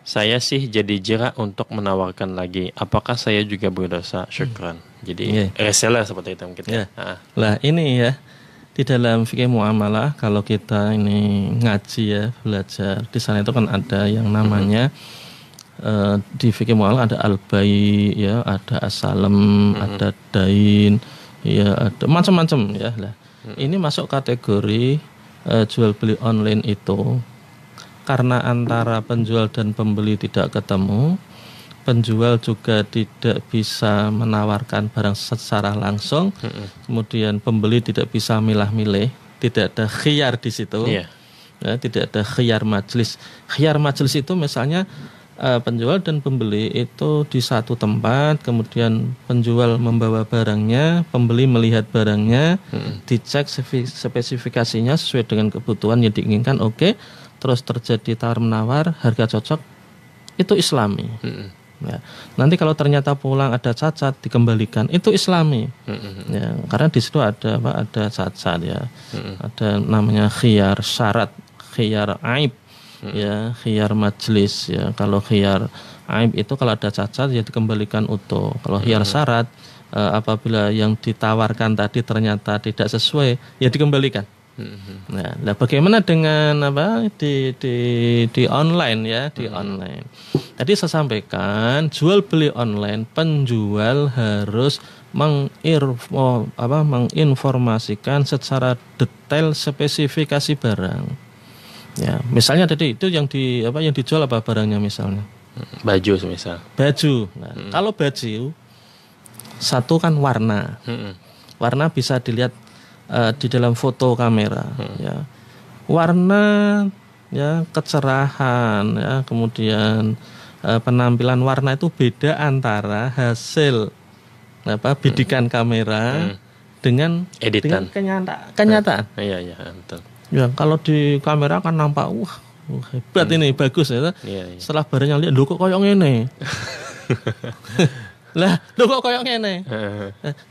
saya sih jadi jerak untuk menawarkan lagi. Apakah saya juga berdosa? Syukran. Jadi reseller seperti itu mungkin. Lah ini ya, di dalam fikih muamalah kalau kita ini ngaji ya, belajar di sana itu kan ada yang namanya di fikih muamalah ada al-bai ya, ada as-salam, ada dain, ya ada macam-macam ya. Lah ini masuk kategori jual beli online itu karena antara penjual dan pembeli tidak ketemu. Penjual juga tidak bisa menawarkan barang secara langsung, kemudian pembeli tidak bisa milah-milih, tidak ada khiyar di situ, ya, tidak ada khiyar majlis. Khiyar majlis itu misalnya penjual dan pembeli itu di satu tempat, kemudian penjual membawa barangnya, pembeli melihat barangnya, dicek spesifikasinya sesuai dengan kebutuhan yang diinginkan, oke, terus terjadi tawar menawar, harga cocok, itu Islami. Ya. Nanti kalau ternyata pulang ada cacat dikembalikan, itu Islami. Ya, karena di situ ada cacat ya, ada namanya khiyar syarat, khiyar aib. Ya, khiyar majlis ya. Kalau khiyar aib itu kalau ada cacat ya dikembalikan utuh. Kalau khiyar syarat apabila yang ditawarkan tadi ternyata tidak sesuai ya dikembalikan. Nah, bagaimana dengan di online ya, di online. Tadi saya sampaikan jual beli online, penjual harus menginformasikan secara detail spesifikasi barang. Ya, misalnya tadi itu yang dijual apa barangnya misalnya? Baju misal. Baju. Nah, kalau baju satu kan warna. Warna bisa dilihat di dalam foto kamera ya. Warna ya, kecerahan ya, kemudian penampilan warna itu beda antara hasil bidikan kamera dengan editan. Dengan kenyataan. Iya, betul. Ya, kalau di kamera kan nampak wah hebat ini, bagus ya. Setelah barangnya lihat, kok koyo ngene. Lah, kok koyo ngene.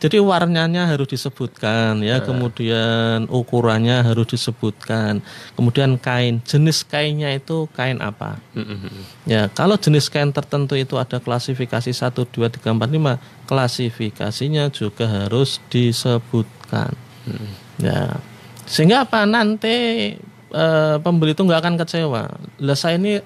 Jadi warnanya harus disebutkan ya, kemudian ukurannya harus disebutkan. Kemudian kain, jenis kainnya itu kain apa? Ya, kalau jenis kain tertentu itu ada klasifikasi 1 2 3 4 5, klasifikasinya juga harus disebutkan. Ya. Sehingga apa nanti pembeli itu nggak akan kecewa. Lah saya ini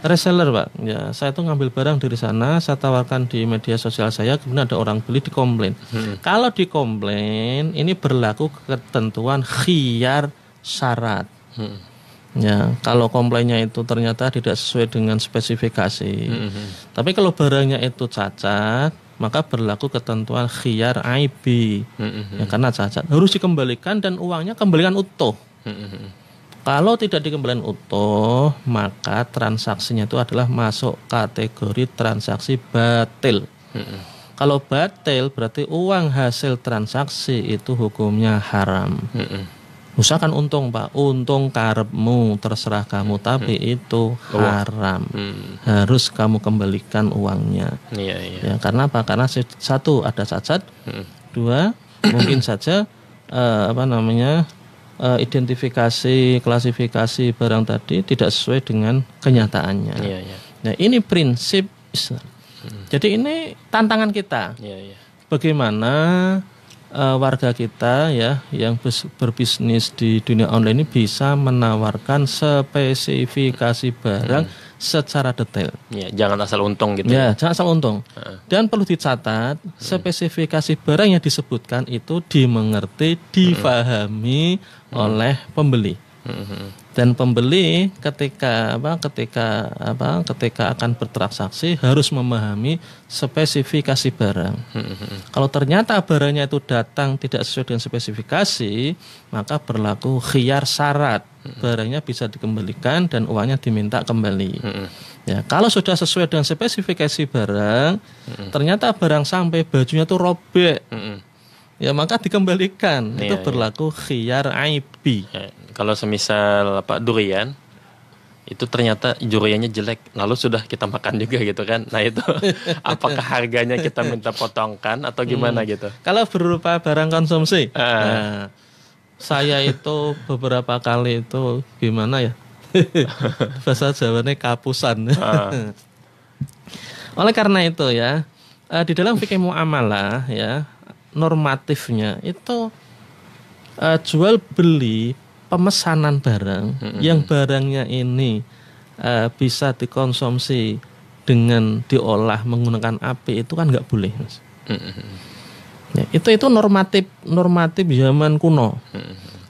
reseller Pak, ya saya tuh ngambil barang dari sana, saya tawarkan di media sosial saya, kemudian ada orang beli dikomplain. Kalau dikomplain ini berlaku ketentuan khiyar syarat. Ya, kalau komplainnya itu ternyata tidak sesuai dengan spesifikasi. Tapi kalau barangnya itu cacat, maka berlaku ketentuan khiyar aibi. Ya, karena cacat harus dikembalikan dan uangnya kembalikan utuh. Kalau tidak dikembalikan utuh, maka transaksinya itu adalah masuk kategori transaksi batil. Kalau batil berarti uang hasil transaksi itu hukumnya haram. Usahakan untung Pak, untung karepmu terserah kamu, tapi itu haram. Harus kamu kembalikan uangnya. Ya, karena apa? Karena satu ada cacat, dua mungkin saja identifikasi klasifikasi barang tadi tidak sesuai dengan kenyataannya. Nah, ini prinsip Islam. Jadi ini tantangan kita. Bagaimana warga kita ya yang berbisnis di dunia online ini bisa menawarkan spesifikasi barang secara detail. Ya, jangan asal untung gitu. Ya, jangan asal untung. Dan perlu dicatat, spesifikasi barang yang disebutkan itu dimengerti, difahami oleh pembeli. Dan pembeli ketika akan bertransaksi harus memahami spesifikasi barang. Kalau ternyata barangnya itu datang tidak sesuai dengan spesifikasi, maka berlaku khiyar syarat. Barangnya bisa dikembalikan dan uangnya diminta kembali. Ya, kalau sudah sesuai dengan spesifikasi barang, ternyata barang sampai bajunya itu robek. Ya, maka dikembalikan. Itu berlaku khiyar aibi. Kalau semisal durian itu ternyata duriannya jelek, lalu sudah kita makan juga gitu kan. Nah itu apakah harganya kita minta potongkan atau gimana gitu? Kalau berupa barang konsumsi, nah, saya itu beberapa kali itu gimana ya? Bahasa Jawanya kapusan. Oleh karena itu ya, di dalam fikih muamalah ya, normatifnya itu jual beli pemesanan barang yang barangnya ini bisa dikonsumsi dengan diolah menggunakan api itu kan nggak boleh, Mas. Ya, itu normatif zaman kuno.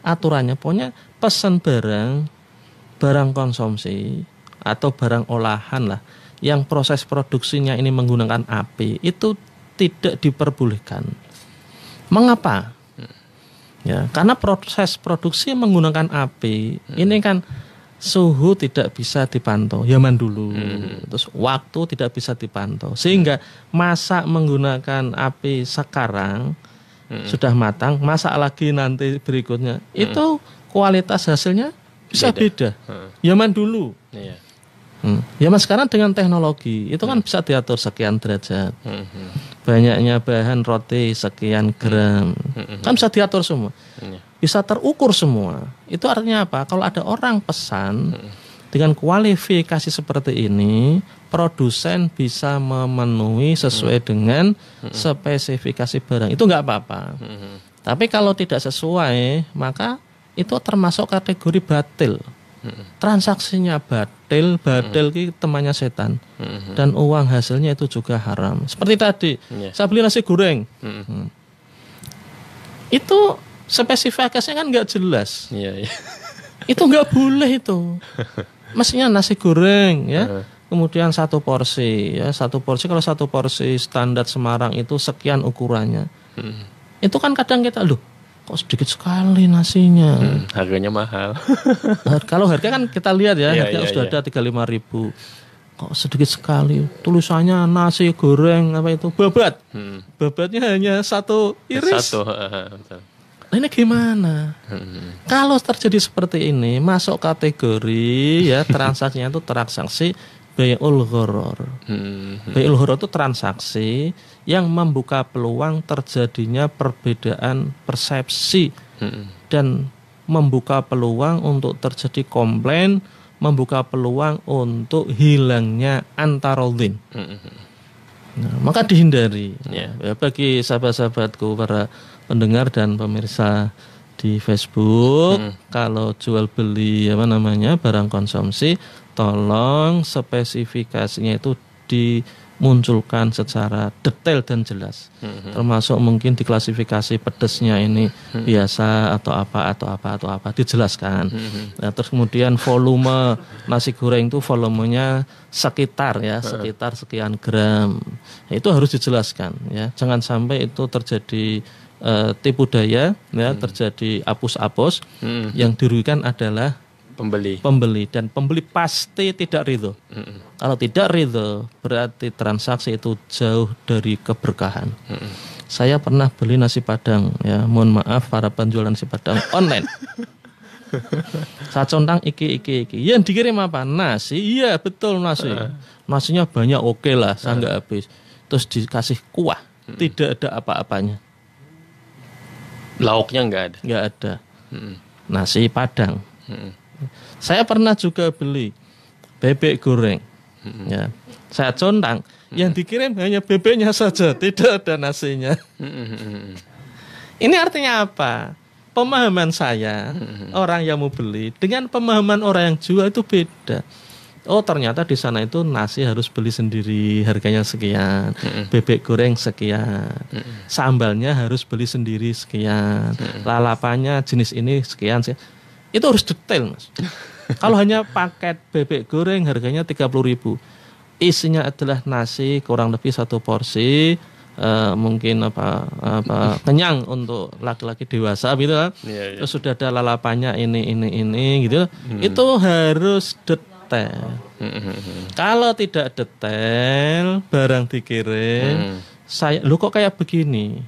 Aturannya pokoknya pesan barang konsumsi atau barang olahan lah yang proses produksinya ini menggunakan api itu tidak diperbolehkan. Mengapa? Ya, karena proses produksi menggunakan api ini kan suhu tidak bisa dipantau zaman dulu. Terus waktu tidak bisa dipantau. Sehingga masak menggunakan api sekarang sudah matang, masak lagi nanti berikutnya. Itu kualitas hasilnya bisa beda. Zaman dulu. Iya. Zaman sekarang dengan teknologi itu kan bisa diatur sekian derajat, banyaknya bahan roti sekian gram, kan bisa diatur semua, bisa terukur semua. Itu artinya apa? Kalau ada orang pesan dengan kualifikasi seperti ini, produsen bisa memenuhi sesuai dengan spesifikasi barang. Itu nggak apa-apa. Tapi kalau tidak sesuai, maka itu termasuk kategori batil. Transaksinya batil ki temannya setan, dan uang hasilnya itu juga haram. Seperti tadi, saya beli nasi goreng, itu spesifikasinya kan nggak jelas, itu nggak boleh itu. Mestinya nasi goreng ya, kemudian satu porsi kalau satu porsi standar Semarang itu sekian ukurannya, itu kan kadang kita kok sedikit sekali nasinya. Harganya mahal. Kalau harga kan kita lihat ya, harga sudah ada 35.000. Kok sedikit sekali. Tulisannya nasi goreng apa itu babat. Babatnya hanya satu iris. Nah, ini gimana? Kalau terjadi seperti ini, masuk kategori ya transaksinya itu transaksi bai'ul gharar. Bai'ul gharar itu transaksi yang membuka peluang terjadinya perbedaan persepsi dan membuka peluang untuk terjadi komplain, membuka peluang untuk hilangnya antarodin. Nah, maka dihindari. Ya, bagi sahabat-sahabatku para pendengar dan pemirsa di Facebook, kalau jual beli barang konsumsi, tolong spesifikasinya itu dimunculkan secara detail dan jelas. Termasuk mungkin diklasifikasi pedesnya ini biasa atau apa dijelaskan. Nah, terus kemudian volume nasi goreng itu volumenya sekitar sekian gram. Nah, itu harus dijelaskan ya. Jangan sampai itu terjadi tipu daya ya, terjadi apus-apus. Yang dirugikan adalah pembeli dan pembeli pasti tidak ridho. Kalau tidak ridho berarti transaksi itu jauh dari keberkahan. Saya pernah beli nasi Padang ya, mohon maaf para penjual nasi Padang online. Saya contang iki. Yang dikirim apa? Nasi. Iya betul nasi. Nasinya banyak, oke lah, saya nggak habis. Terus dikasih kuah, tidak ada apa-apanya. Lauknya nggak ada. Nasi Padang. Saya pernah juga beli bebek goreng, ya. Saya contang, yang dikirim hanya bebeknya saja, tidak ada nasinya. Ini artinya apa? Pemahaman saya, orang yang mau beli, dengan pemahaman orang yang jual itu beda. Oh ternyata di sana itu nasi harus beli sendiri, harganya sekian, bebek goreng sekian, sambalnya harus beli sendiri sekian, lalapannya jenis ini sekian. Itu harus detail, Mas. Kalau hanya paket bebek goreng harganya 30.000, isinya adalah nasi kurang lebih satu porsi, mungkin kenyang untuk laki-laki dewasa gitu kan. Terus sudah ada lalapannya ini gitu. Itu harus detail. Kalau tidak detail, barang dikirim, lu kok kayak begini.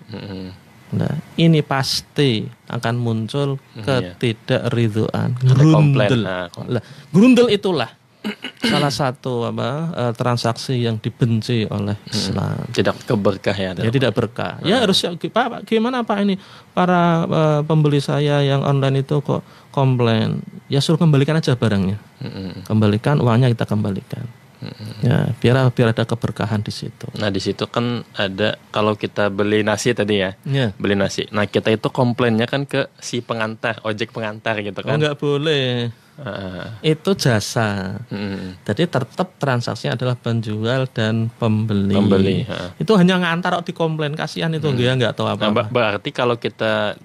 Nah, ini pasti akan muncul ketidakridhoan. Grundel itulah salah satu transaksi yang dibenci oleh Islam. Tidak keberkah ya. Ya tidak berkah. Ya harus Pak, gimana Pak ini para pembeli saya yang online itu kok komplain. Ya suruh kembalikan aja barangnya. Kembalikan uangnya, kita kembalikan. Ya, biar ada keberkahan di situ. Nah, di situ kan ada, kalau kita beli nasi tadi ya. Beli nasi. Nah, kita itu komplainnya kan ke si pengantar, ojek pengantar gitu kan. Oh, enggak boleh. Itu jasa. Jadi tetap transaksinya adalah penjual dan pembeli. Itu hanya ngantar kok dikomplain, kasihan itu dia nggak tahu apa-apa. Nah, berarti kalau kita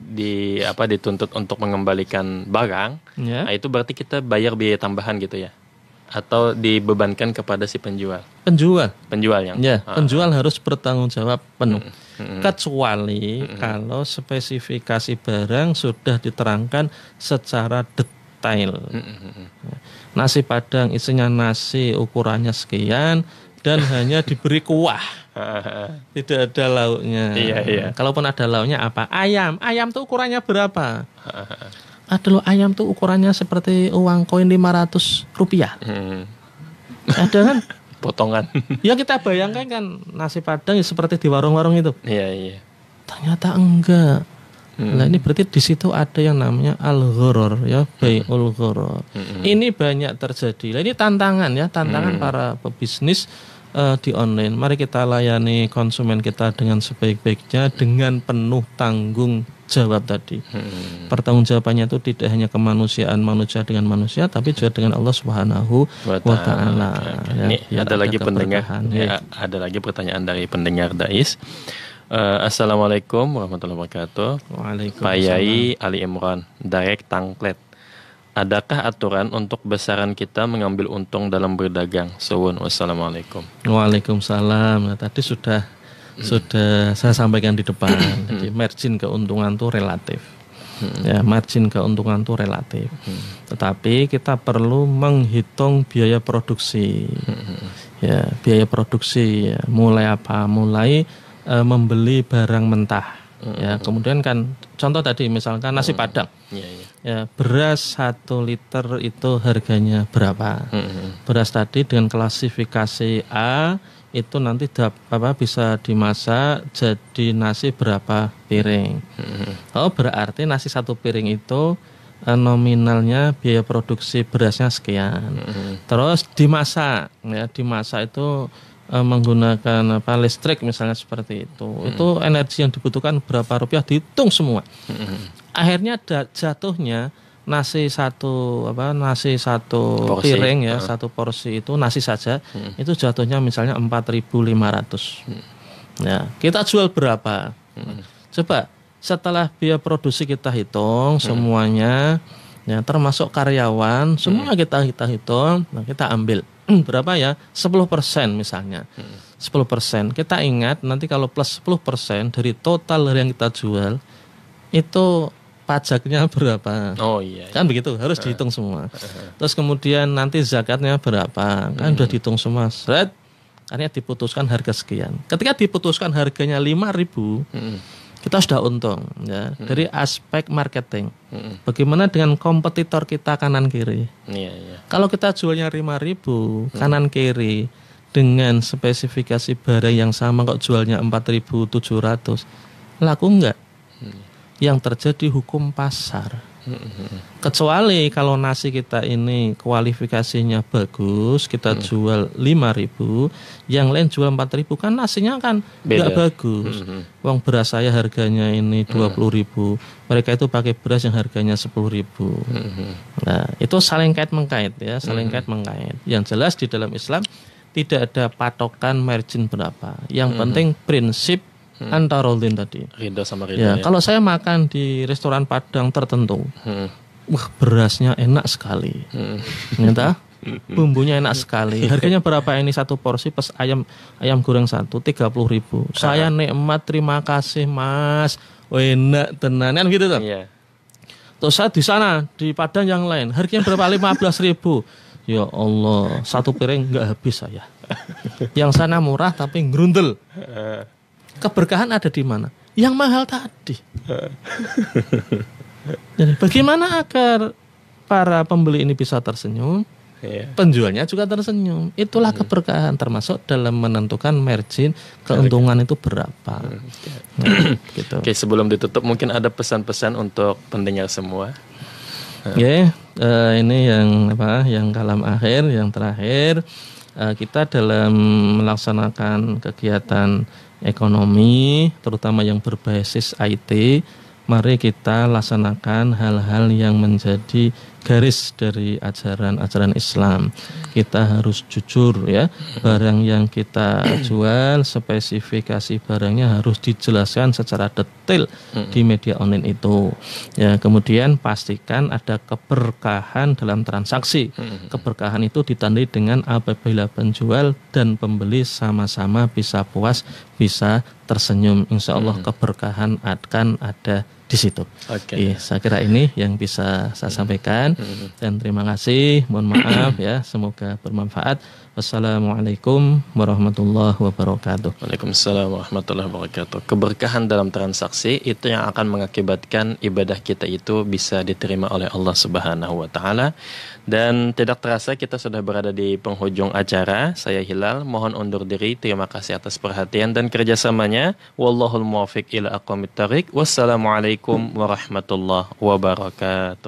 dituntut untuk mengembalikan barang, nah itu berarti kita bayar biaya tambahan gitu ya? Atau dibebankan kepada si penjual? Penjual yang? Ya, penjual harus bertanggung jawab penuh. Kecuali kalau spesifikasi barang sudah diterangkan secara detail detail. Nasi Padang isinya nasi ukurannya sekian dan hanya diberi kuah. Tidak ada lauknya. Iya. Kalaupun ada lauknya apa? Ayam. Ayam tuh ukurannya berapa? Ada loh ayam tuh ukurannya seperti uang koin 500 rupiah. Ada kan? Potongan. Ya kita bayangkan kan nasi Padang ya seperti di warung-warung itu. Iya. Ternyata enggak. Nah ini berarti di situ ada yang namanya al-gharar ya, bai'ul gharar. Ini banyak terjadi. Nah, ini tantangan ya, tantangan para pebisnis di online. Mari kita layani konsumen kita dengan sebaik-baiknya dengan penuh tanggung jawab tadi. Pertanggungjawabannya itu tidak hanya kemanusiaan manusia dengan manusia, tapi juga dengan Allah Subhanahu wa taala. Ini ada lagi pendengar. Ya, ada lagi pertanyaan dari pendengar Dais. Assalamualaikum warahmatullahi wabarakatuh. Pak Yai Ali Imran, Direct Tangklet. Adakah aturan untuk besaran kita mengambil untung dalam berdagang? Suwun. Wassalamualaikum. Waalaikumsalam. Nah, tadi sudah saya sampaikan di depan. Jadi margin keuntungan itu relatif. Ya, margin keuntungan itu relatif. Tetapi kita perlu menghitung biaya produksi. Ya, biaya produksi ya. Mulai apa? Mulai membeli barang mentah. Ya, kemudian kan contoh tadi misalkan nasi Padang. Ya, beras 1 liter itu harganya berapa? Beras tadi dengan klasifikasi A itu nanti bisa dimasak jadi nasi berapa piring. Oh, berarti nasi 1 piring itu nominalnya biaya produksi berasnya sekian. Terus dimasak, ya dimasak itu menggunakan listrik misalnya seperti itu. Itu energi yang dibutuhkan berapa rupiah dihitung semua. Akhirnya jatuhnya nasi satu porsi, piring ya, 1 porsi itu nasi saja itu jatuhnya misalnya 4.500. Ya, kita jual berapa? Coba setelah biaya produksi kita hitung semuanya, ya termasuk karyawan, semua kita hitung, nah kita ambil berapa ya? 10% misalnya. 10%. Kita ingat nanti kalau plus 10% dari total yang kita jual itu pajaknya berapa? Oh iya. Kan begitu, harus dihitung semua. Terus kemudian nanti zakatnya berapa? Kan sudah dihitung semua. Seret, akhirnya diputuskan harga sekian. Ketika diputuskan harganya 5.000, kita sudah untung ya. Dari aspek marketing. Bagaimana dengan kompetitor kita kanan kiri? Iya. Kalau kita jualnya 5.000 kanan kiri dengan spesifikasi barang yang sama kok jualnya 4.700, laku enggak? Yang terjadi hukum pasar. Kecuali kalau nasi kita ini kualifikasinya bagus, kita jual 5.000, yang lain jual 4.000, kan nasinya kan enggak bagus. Uang beras saya harganya ini 20.000, mereka itu pakai beras yang harganya 10.000. Nah, itu saling kait mengkait ya, saling kait mengkait. Yang jelas di dalam Islam tidak ada patokan margin berapa. Yang penting prinsip antarolin tadi. Ridho sama ridho ya. Kalau saya makan di restoran Padang tertentu, wah berasnya enak sekali, ternyata bumbunya enak sekali. Harganya berapa ini 1 porsi pas ayam goreng 1 30.000. Saya nikmat, terima kasih mas, enak tenanan gitu tuh. Iya. Terus saya di sana di Padang yang lain harganya berapa? 15.000. Ya Allah, 1 piring nggak habis saya. Yang sana murah tapi ngerundel. Keberkahan ada di mana? Yang mahal tadi. Jadi bagaimana agar para pembeli ini bisa tersenyum? Penjualnya juga tersenyum. Itulah keberkahan, termasuk dalam menentukan margin keuntungan itu berapa. Gitu. Oke, sebelum ditutup mungkin ada pesan-pesan untuk pendengar semua. Ini yang kalam akhir, yang terakhir, kita dalam melaksanakan kegiatan ekonomi, terutama yang berbasis IT, mari kita laksanakan hal-hal yang menjadi garis dari ajaran Islam. Kita harus jujur ya, barang yang kita jual, spesifikasi barangnya harus dijelaskan secara detail di media online itu. Ya, kemudian pastikan ada keberkahan dalam transaksi. Keberkahan itu ditandai dengan apabila penjual dan pembeli sama-sama bisa puas, bisa tersenyum. Insya Allah keberkahan akan ada di situ. Iya, saya kira ini yang bisa saya sampaikan dan terima kasih. Mohon maaf ya, semoga bermanfaat. Wassalamualaikum warahmatullahi wabarakatuh. Waalaikumsalam warahmatullahi wabarakatuh. Keberkahan dalam transaksi itu yang akan mengakibatkan ibadah kita itu bisa diterima oleh Allah Subhanahu wa taala. Dan tidak terasa kita sudah berada di penghujung acara. Saya Hilal, mohon undur diri. Terima kasih atas perhatian dan kerjasamanya. Wallahul muwaffiq ila aqwamit thariq. Wassalamualaikum warahmatullahi wabarakatuh.